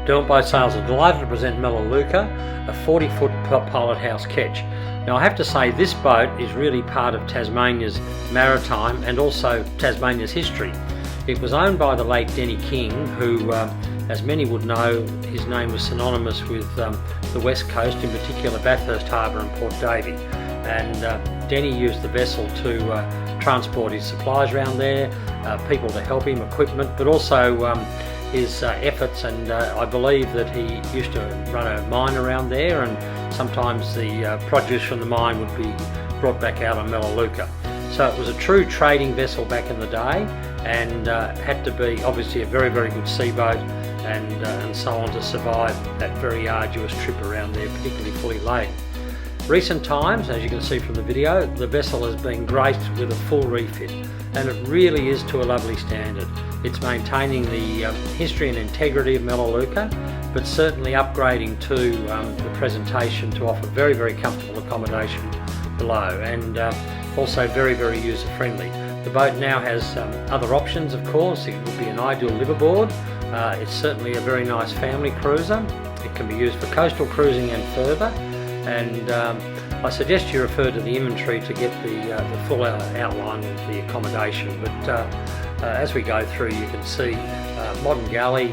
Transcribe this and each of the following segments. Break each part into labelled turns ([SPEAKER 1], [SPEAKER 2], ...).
[SPEAKER 1] Doing Boat Sales are delighted to present Melaleuca, a 40-foot pilot house ketch. Now I have to say this boat is really part of Tasmania's maritime and also Tasmania's history. It was owned by the late Denny King, who, as many would know, his name was synonymous with the West Coast, in particular Bathurst Harbour and Port Davey. And Denny used the vessel to transport his supplies around there, people to help him, equipment, but also his efforts, and I believe that he used to run a mine around there, and sometimes the produce from the mine would be brought back out on Melaleuca. So it was a true trading vessel back in the day, and had to be obviously a very, very good seaboat and so on to survive that very arduous trip around there, particularly fully laden. Recent times, as you can see from the video, the vessel has been graced with a full refit, and it really is to a lovely standard. It's maintaining the history and integrity of Melaleuca, but certainly upgrading to the presentation to offer very, very comfortable accommodation below, and also very, very user friendly. The boat now has other options, of course. It would be an ideal liveaboard. It's certainly a very nice family cruiser. It can be used for coastal cruising and further. And I suggest you refer to the inventory to get the full outline of the accommodation. But as we go through, you can see modern galley,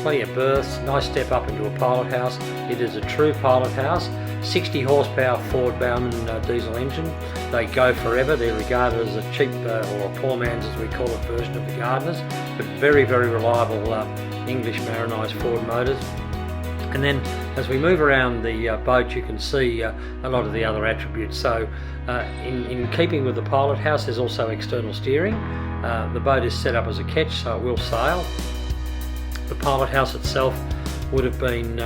[SPEAKER 1] plenty of berths, nice step up into a pilot house. It is a true pilot house. 60 horsepower Ford Bowman diesel engine. They go forever. They're regarded as a cheap or a poor man's, as we call it, version of the Gardeners, but very, very reliable English marinized Ford motors. And then as we move around the boat, you can see a lot of the other attributes. So in keeping with the pilot house, there's also external steering. The boat is set up as a ketch, so it will sail. The pilot house itself would have been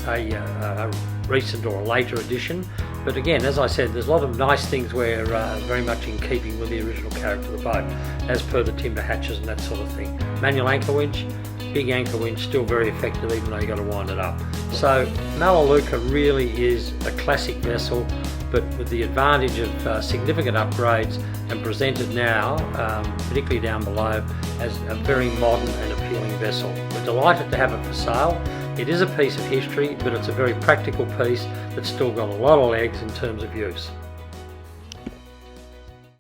[SPEAKER 1] a recent or a later addition, but again, as I said, there's a lot of nice things where very much in keeping with the original character of the boat, as per the timber hatches and that sort of thing. Manual anchor winch, big anchor winch, still very effective even though you've got to wind it up. So Melaleuca really is a classic vessel, but with the advantage of significant upgrades, and presented now, particularly down below, as a very modern and appealing vessel. We're delighted to have it for sale. It is a piece of history, but it's a very practical piece that's still got a lot of legs in terms of use.